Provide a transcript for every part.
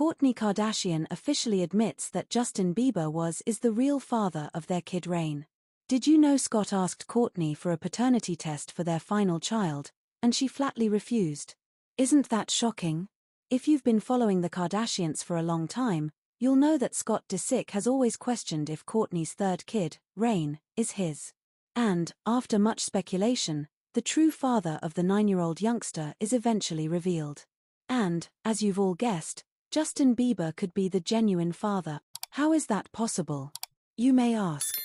Kourtney Kardashian officially admits that Justin Bieber is the real father of their kid Reign. Did you know Scott asked Kourtney for a paternity test for their final child, and she flatly refused? Isn't that shocking? If you've been following the Kardashians for a long time, you'll know that Scott Disick has always questioned if Kourtney's third kid, Reign, is his. And, after much speculation, the true father of the 9-year-old youngster is eventually revealed. And, as you've all guessed, Justin Bieber could be the genuine father. How is that possible? You may ask.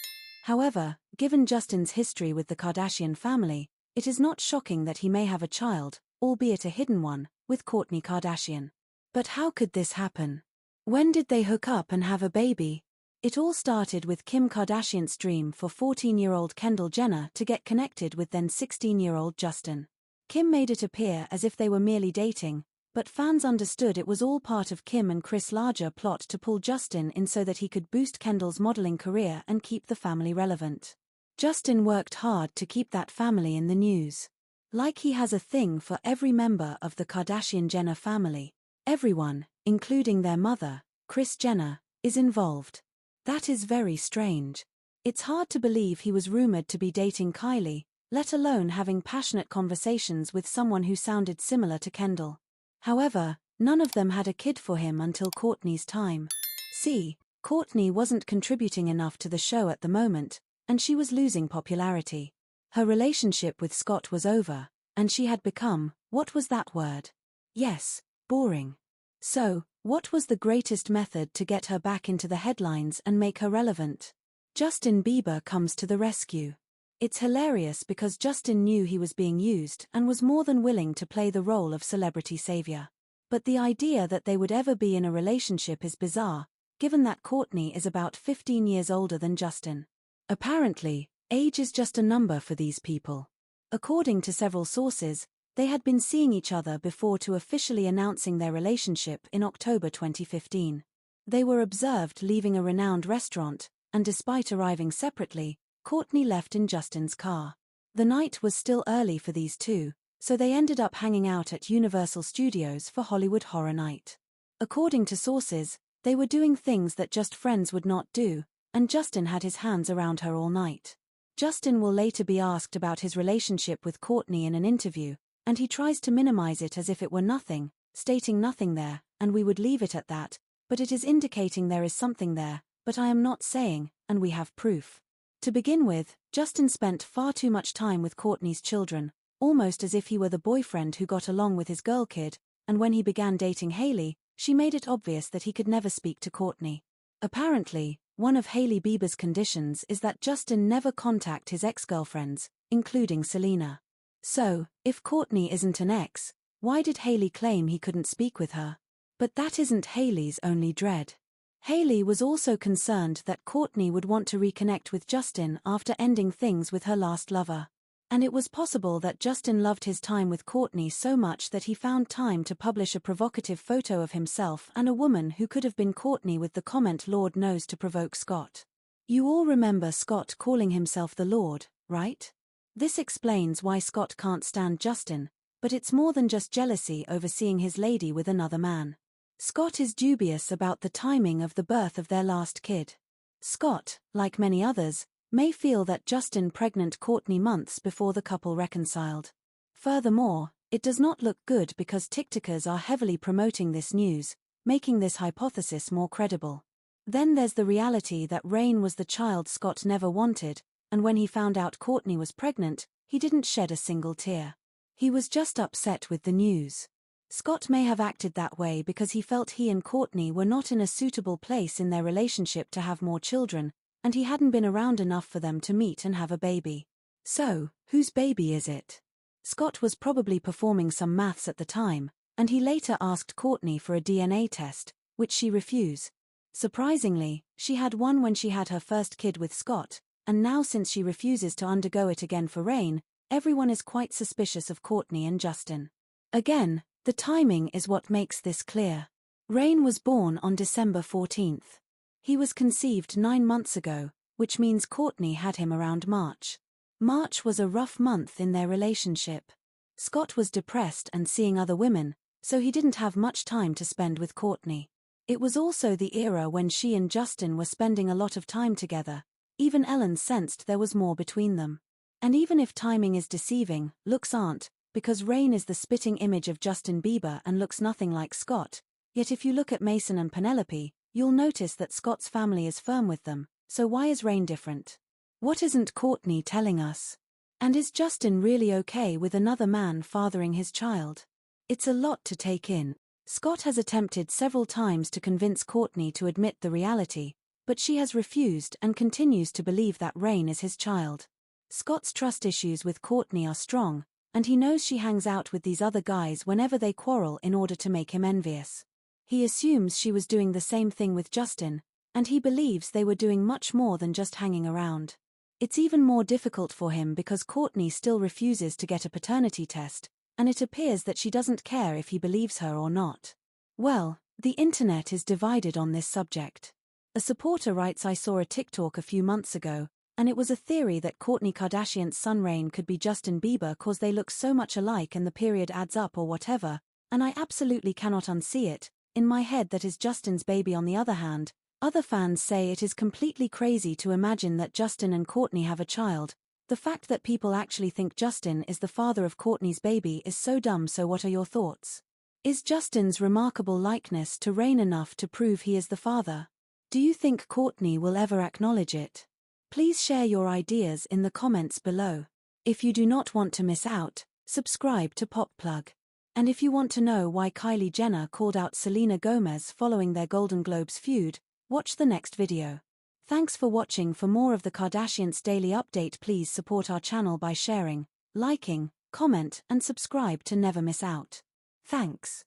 However, given Justin's history with the Kardashian family, it is not shocking that he may have a child, albeit a hidden one, with Kourtney Kardashian. But how could this happen? When did they hook up and have a baby? It all started with Kim Kardashian's dream for 14-year-old Kendall Jenner to get connected with then 16-year-old Justin. Kim made it appear as if they were merely dating, but fans understood it was all part of Kim and Kris' larger plot to pull Justin in so that he could boost Kendall's modeling career and keep the family relevant. Justin worked hard to keep that family in the news. Like he has a thing for every member of the Kardashian-Jenner family. Everyone, including their mother, Kris Jenner, is involved. That is very strange. It's hard to believe he was rumored to be dating Kylie, let alone having passionate conversations with someone who sounded similar to Kendall. However, none of them had a kid for him until Kourtney's time. See, Kourtney wasn't contributing enough to the show at the moment, and she was losing popularity. Her relationship with Scott was over, and she had become, what was that word? Yes, boring. So, what was the greatest method to get her back into the headlines and make her relevant? Justin Bieber comes to the rescue. It's hilarious because Justin knew he was being used and was more than willing to play the role of celebrity savior. But the idea that they would ever be in a relationship is bizarre, given that Kourtney is about 15 years older than Justin. Apparently, age is just a number for these people. According to several sources, they had been seeing each other before to officially announcing their relationship in October 2015. They were observed leaving a renowned restaurant, and despite arriving separately, Kourtney left in Justin's car. The night was still early for these two, so they ended up hanging out at Universal Studios for Hollywood Horror Night. According to sources, they were doing things that just friends would not do, and Justin had his hands around her all night. Justin will later be asked about his relationship with Kourtney in an interview, and he tries to minimize it as if it were nothing, stating nothing there, and we would leave it at that, but it is indicating there is something there, but I am not saying, and we have proof. To begin with, Justin spent far too much time with Kourtney's children, almost as if he were the boyfriend who got along with his girl kid, and when he began dating Hailey, she made it obvious that he could never speak to Kourtney. Apparently, one of Hailey Bieber's conditions is that Justin never contact his ex-girlfriends, including Selena. So, if Kourtney isn't an ex, why did Hailey claim he couldn't speak with her? But that isn't Hailey's only dread. Hailey was also concerned that Kourtney would want to reconnect with Justin after ending things with her last lover. And it was possible that Justin loved his time with Kourtney so much that he found time to publish a provocative photo of himself and a woman who could have been Kourtney with the comment "Lord knows" to provoke Scott. You all remember Scott calling himself the Lord, right? This explains why Scott can't stand Justin, but it's more than just jealousy over seeing his lady with another man. Scott is dubious about the timing of the birth of their last kid. Scott, like many others, may feel that Justin pregnant Kourtney months before the couple reconciled. Furthermore, it does not look good because TikTokers are heavily promoting this news, making this hypothesis more credible. Then there's the reality that Reign was the child Scott never wanted, and when he found out Kourtney was pregnant, he didn't shed a single tear. He was just upset with the news. Scott may have acted that way because he felt he and Kourtney were not in a suitable place in their relationship to have more children, and he hadn't been around enough for them to meet and have a baby. So, whose baby is it? Scott was probably performing some maths at the time, and he later asked Kourtney for a DNA test, which she refused. Surprisingly, she had one when she had her first kid with Scott, and now since she refuses to undergo it again for Reign, everyone is quite suspicious of Kourtney and Justin. Again, the timing is what makes this clear. Reign was born on December 14th. He was conceived 9 months ago, which means Kourtney had him around March. March was a rough month in their relationship. Scott was depressed and seeing other women, so he didn't have much time to spend with Kourtney. It was also the era when she and Justin were spending a lot of time together. Even Ellen sensed there was more between them. And even if timing is deceiving, looks aren't, because Reign is the spitting image of Justin Bieber and looks nothing like Scott. Yet if you look at Mason and Penelope, you'll notice that Scott's family is firm with them, so why is Reign different? What isn't Kourtney telling us? And is Justin really okay with another man fathering his child? It's a lot to take in. Scott has attempted several times to convince Kourtney to admit the reality, but she has refused and continues to believe that Reign is his child. Scott's trust issues with Kourtney are strong, and he knows she hangs out with these other guys whenever they quarrel in order to make him envious. He assumes she was doing the same thing with Justin, and he believes they were doing much more than just hanging around. It's even more difficult for him because Kourtney still refuses to get a paternity test, and it appears that she doesn't care if he believes her or not. Well, the internet is divided on this subject. A supporter writes, I saw a TikTok a few months ago, and it was a theory that Kourtney Kardashian's son Reign could be Justin Bieber cause they look so much alike and the period adds up or whatever, and I absolutely cannot unsee it. In my head that is Justin's baby. On the other hand, other fans say it is completely crazy to imagine that Justin and Kourtney have a child. The fact that people actually think Justin is the father of Kourtney's baby is so dumb. So what are your thoughts? Is Justin's remarkable likeness to Reign enough to prove he is the father? Do you think Kourtney will ever acknowledge it? Please share your ideas in the comments below. If you do not want to miss out, subscribe to Pop Plug. And if you want to know why Kylie Jenner called out Selena Gomez following their Golden Globes feud, watch the next video. Thanks for watching. For more of the Kardashians daily update, please support our channel by sharing, liking, comment and subscribe to never miss out. Thanks.